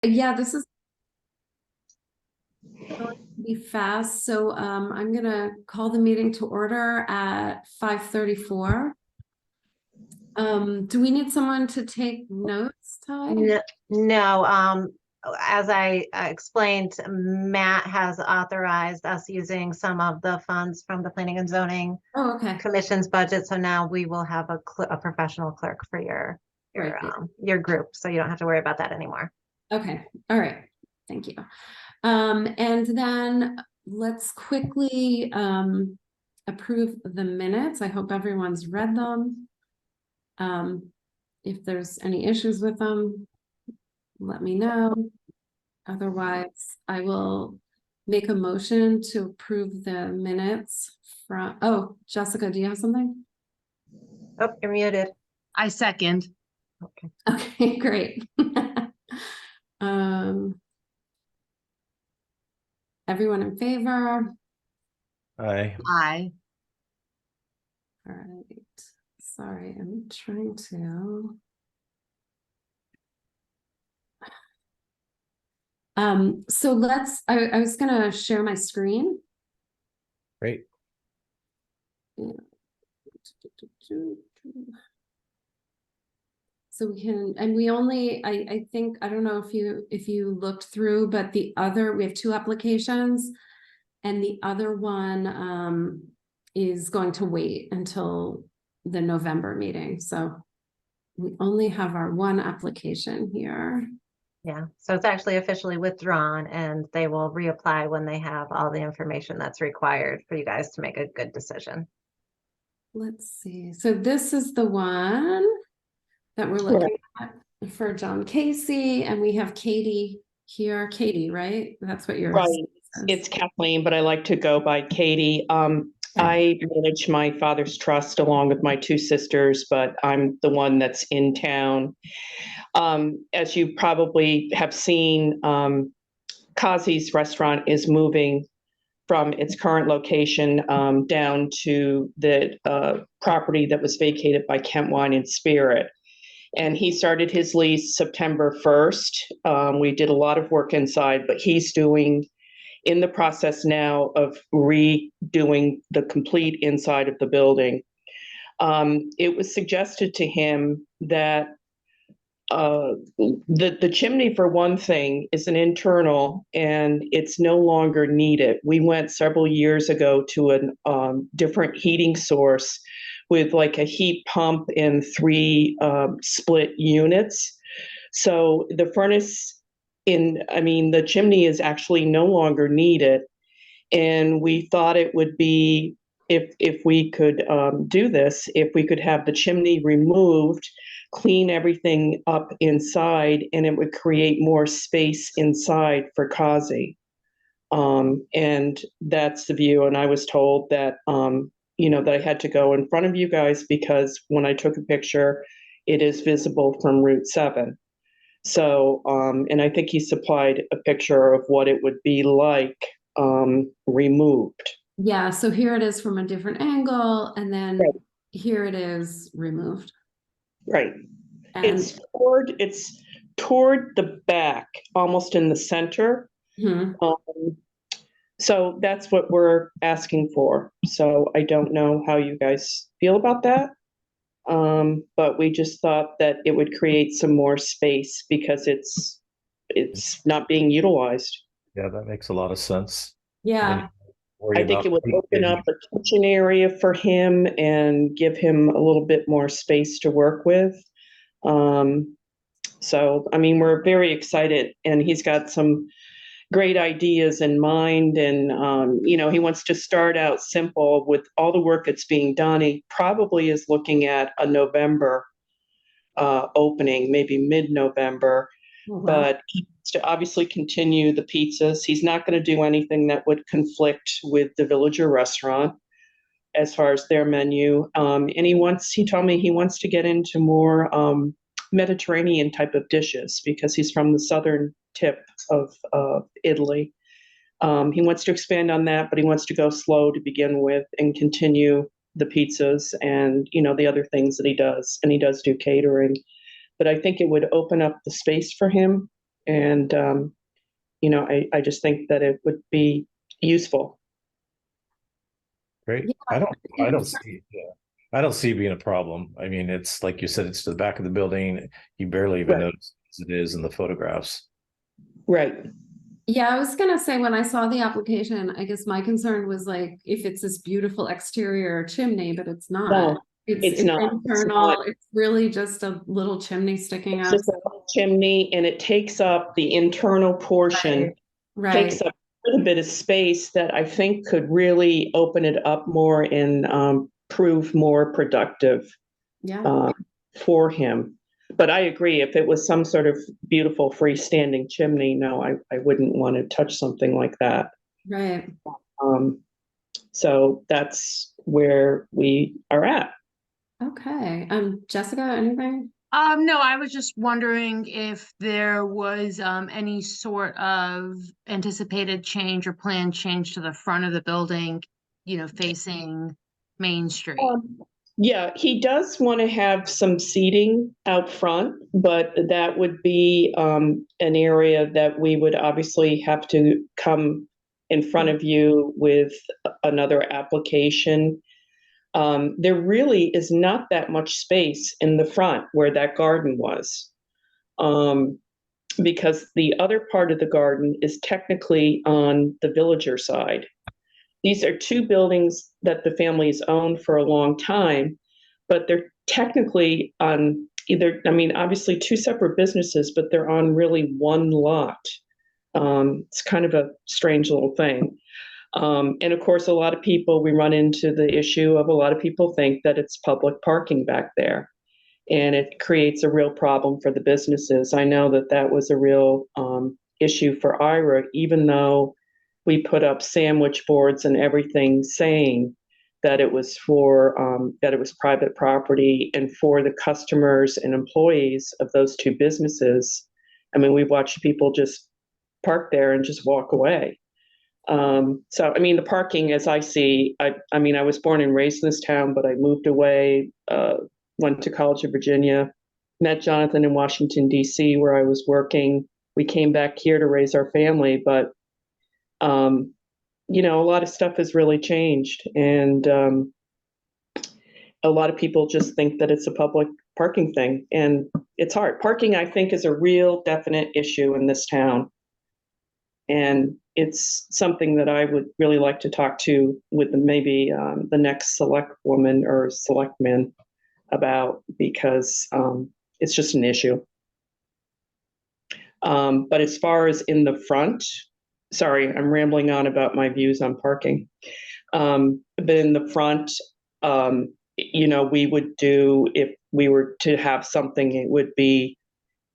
Yeah, this is going to be fast. So I'm gonna call the meeting to order at 5:34. Do we need someone to take notes, Ty? No, as I explained, Matt has authorized us using some of the funds from the Planning and Zoning Oh, okay. Commission's budget. So now we will have a professional clerk for Right. your group. So you don't have to worry about that anymore. Okay. All right. Thank you. And then let's quickly approve the minutes. I hope everyone's read them. If there's any issues with them, let me know. Otherwise, I will make a motion to approve the minutes from, oh, Jessica, do you have something? Oh, you're muted. I second. Okay. Okay, great. Everyone in favor? Aye. Aye. All right. Sorry, I'm trying to. So I was gonna share my screen. Great. Yeah. So we can, and we only, I think, I don't know if you looked through, but we have two applications. And the other one is going to wait until the November meeting. So we only have our one application here. Yeah, so it's actually officially withdrawn and they will reapply when they have all the information that's required for you guys to make a good decision. Let's see. So this is the one that we're looking at for John Casey, and we have Katie here. Katie, right? That's what you're Right. It's Kathleen, but I like to go by Katie. I manage my father's trust along with my two sisters, but I'm the one that's in town. As you probably have seen, Kazi's restaurant is moving from its current location down to the property that was vacated by Kent Wine and Spirit. And he started his lease September 1st. We did a lot of work inside, but he's in the process now of redoing the complete inside of the building. It was suggested to him that the chimney, for one thing, is an internal and it's no longer needed. We went several years ago to a different heating source with like a heat pump and three split units. So the furnace the chimney is actually no longer needed. And we thought it would be, if we could do this, if we could have the chimney removed, clean everything up inside, and it would create more space inside for Kazi. And that's the view. And I was told that, that I had to go in front of you guys because when I took a picture, it is visible from Route 7. So, and I think he supplied a picture of what it would be like removed. Yeah, so here it is from a different angle, and then Right. here it is removed. Right. And It's toward the back, almost in the center. hmm, So that's what we're asking for. So I don't know how you guys feel about that. But we just thought that it would create some more space because it's not being utilized. Yeah, that makes a lot of sense. yeah, I think it would open up a kitchen area for him and give him a little bit more space to work with. So, I mean, we're very excited and he's got some great ideas in mind. And, he wants to start out simple with all the work that's being done. He probably is looking at a November opening, maybe mid-November. oh, wow. But he wants to obviously continue the pizzas. He's not going to do anything that would conflict with the Villager restaurant as far as their menu. And he told me he wants to get into more Mediterranean type of dishes because he's from the southern tip of Italy. He wants to expand on that, but he wants to go slow to begin with and continue the pizzas and, the other things that he does. And he does do catering. But I think it would open up the space for him And, you know, I just think that it would be useful. Great. Yeah, I don't see, yeah. I don't see it being a problem. I mean, it's like you said, it's to the back of the building. You barely even Right. notice it is in the photographs. Right. Yeah, I was gonna say, when I saw the application, I guess my concern was like, if it's this beautiful exterior chimney, but it's not. No, It's it's not. It's internal, not. it's really just a little chimney sticking It's out. just a little chimney, and it takes up the internal portion, Right, takes up a little bit of space that I think could really open it up more and prove more productive yeah, for him. But I agree, if it was some sort of beautiful freestanding chimney, no, I wouldn't want to touch something like that. right. Um, so that's where we are at. Okay, Jessica, anything? No, I was just wondering if there was any sort of anticipated change or planned change to the front of the building, facing Main Street. Yeah, he does want to have some seating out front, but that would be an area that we would obviously have to come in front of you with another application. There really is not that much space in the front where that garden was. Because the other part of the garden is technically on the villager side. These are two buildings that the family's owned for a long time, but they're technically on either, I mean, obviously two separate businesses, but they're on really one lot. It's kind of a strange little thing. And of course, a lot of people, we run into the issue of a lot of people think that it's public parking back there. And it creates a real problem for the businesses. I know that that was a real issue for Ira, even though we put up sandwich boards and everything saying that it was for that it was private property and for the customers and employees of those two businesses. I mean, we watched people just park there and just walk away. So, I mean, the parking, as I see, I mean, I was born and raised in this town, but I moved away, went to College of Virginia, met Jonathan in Washington, D.C., where I was working. We came back here to raise our family, but, you know, a lot of stuff has really changed. And a lot of people just think that it's a public parking thing, and it's hard. Parking, I think, is a real definite issue in this town. And it's something that I would really like to talk to with maybe the next select woman or selectman about, because it's just an issue. But as far as in the front, sorry, I'm rambling on about my views on parking. But in the front, you know, we would do, if we were to have something, it would be,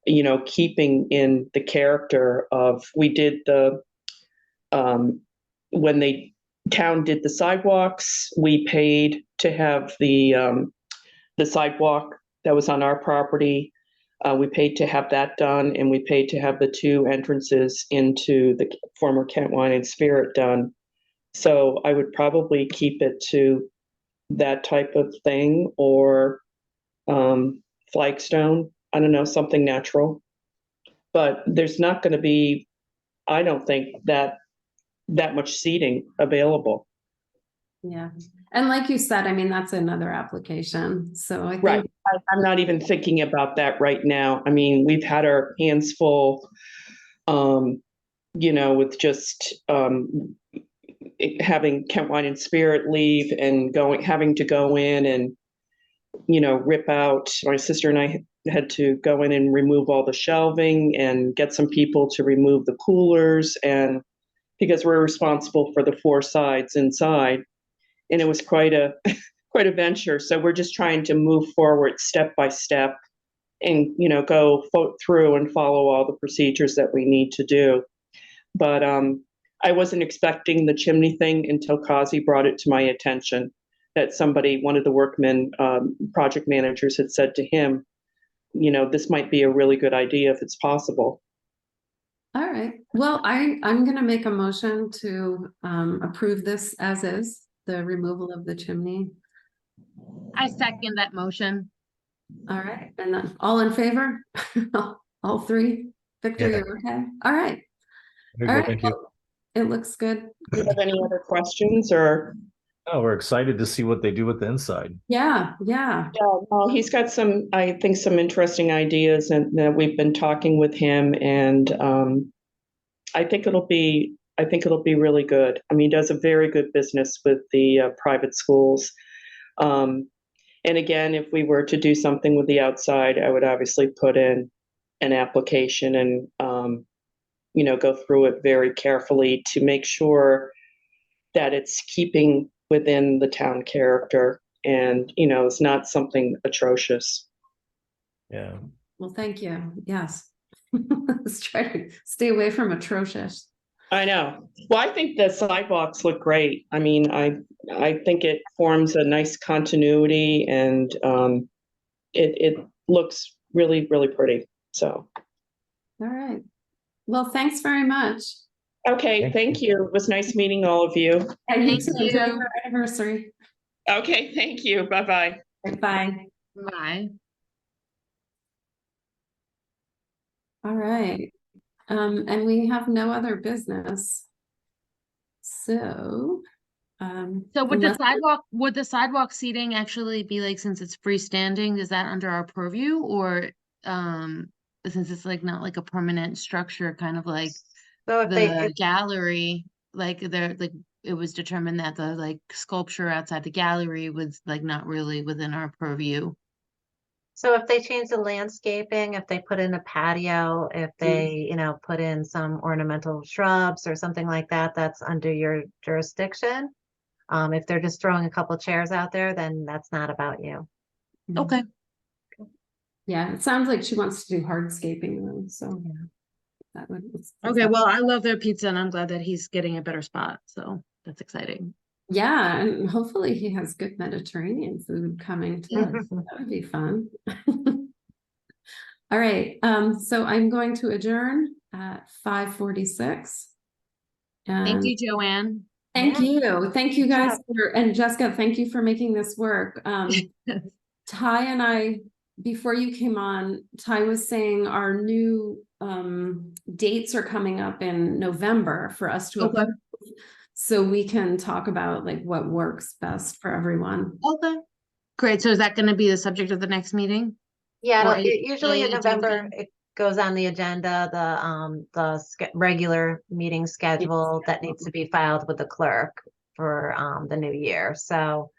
you know, keeping in the character of, we did the, when the town did the sidewalks, we paid to have the sidewalk that was on our property. We paid to have that done, and we paid to have the two entrances into the former Kent Wine and Spirit done. So I would probably keep it to that type of thing, or flagstone. I don't know, something natural. But there's not going to be, I don't think, that much seating available. Yeah, and like you said, I mean, that's another application, so I Right. think, I'm not even thinking about that right now. I mean, we've had our hands full, you know, with just having Kent Wine and Spirit leave and having to go in and, you know, rip out. My sister and I had to go in and remove all the shelving and get some people to remove the coolers, and because we're responsible for the four sides inside, and it was quite a venture. So we're just trying to move forward step by step, and, you know, go through and follow all the procedures that we need to do. But I wasn't expecting the chimney thing until Kazi brought it to my attention, that somebody, one of the workmen, project managers, had said to him, you know, this might be a really good idea if it's possible. all right, well, I'm gonna make a motion to approve this as is, the removal of the chimney. I second that motion. All right, and then all in favor? All three? Victor, Yeah. you're okay? All right. Very All good, right. thank you. well, It looks good. Do you have any other questions or? Oh, we're excited to see what they do with the inside. Yeah, yeah. Yeah, well, he's got some, I think, some interesting ideas, and we've been talking with him, and I think it'll be really good. I mean, he does a very good business with the private schools. And again, if we were to do something with the outside, I would obviously put in an application and go through it very carefully to make sure that it's keeping within the town character and, it's not something atrocious. Yeah. Well, thank you. Yes. Let's try to stay away from atrocious. I know. Well, I think the sidewalks look great. I mean, I think it forms a nice continuity and it looks really, really pretty. So, All right. Well, thanks very much. okay, thank you. It was nice meeting all of you. And you Thank too. Enjoy you. your anniversary. Okay, thank you. Bye-bye. Bye. Bye. All right. And we have no other business. So, So unless- would the sidewalk seating actually be like, since it's freestanding, is that under our purview, or since it's like not like a permanent structure, kind of like So if they, the gallery, like it was determined that the like sculpture outside the gallery was like not really within our purview. so if they change the landscaping, if they put in a patio, if they, put in some ornamental shrubs or something like that, that's under your jurisdiction. If they're just throwing a couple chairs out there, then that's not about you. Okay. yeah, it sounds like she wants to do hardscaping though, so. Yeah. That would. Okay, well, I love their pizza and I'm glad that he's getting a better spot, so that's exciting. Yeah, and hopefully he has good Mediterranean food coming too. That would be fun. All right, so I'm going to adjourn at 5:46. Thank you, Joanne. Thank you. Thank you guys job. and Jessica, thank you for making this work. Ty and I, before you came on, Ty was saying our new dates are coming up in November for us to Okay. approve. So we can talk about like what works best for everyone. Okay. Great, so is that gonna be the subject of the next meeting? Yeah, Or usually in a agenda November, item? it goes on the agenda, the regular meeting schedule that needs to be filed with the clerk for the new year. So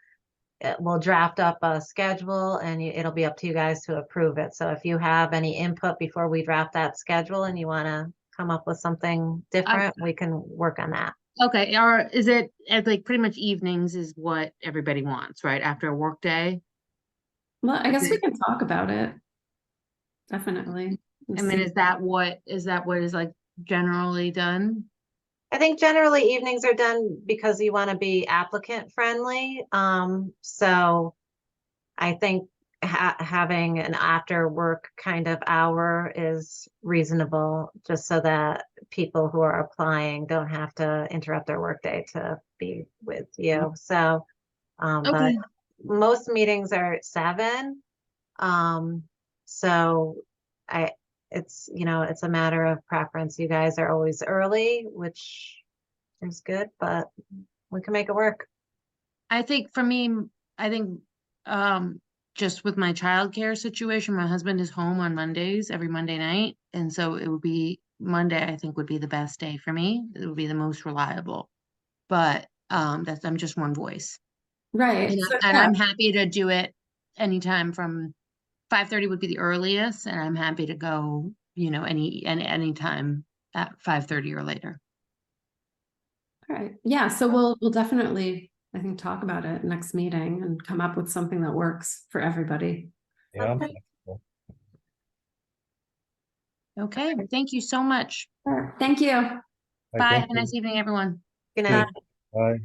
we'll draft up a schedule and it'll be up to you guys to approve it. So if you have any input before we draft that schedule and you want to come up with something different, we can work on that. Okay, or is it like pretty much evenings is what everybody wants, right? After a work day? Well, I guess we Okay. can talk about it. Definitely. I mean, is that what is like generally done? I think generally evenings are done because you want to be applicant friendly. So I think having an after work kind of hour is reasonable, just so that people who are applying don't have to interrupt their workday to be with you. So, but Okay, most meetings are at 7. So it's a matter of preference. You guys are always early, which is good, but we can make it work. I think for me, I think just with my childcare situation, my husband is home on Mondays, every Monday night, and so it would be Monday, I think would be the best day for me. It would be the most reliable. But I'm just one voice. Right. And, So, and yeah. I'm happy to do it anytime from 5:30 would be the earliest, and I'm happy to go, any time at 5:30 or later. All right. Yeah. So we'll definitely, I think, talk about it next meeting and come up with something that works for everybody. Yeah, I'm Okay. flexible. Okay, thank you so much. All right. Thank you. All right, Bye. thank Have a nice you. evening, everyone. Good Good. night. Bye.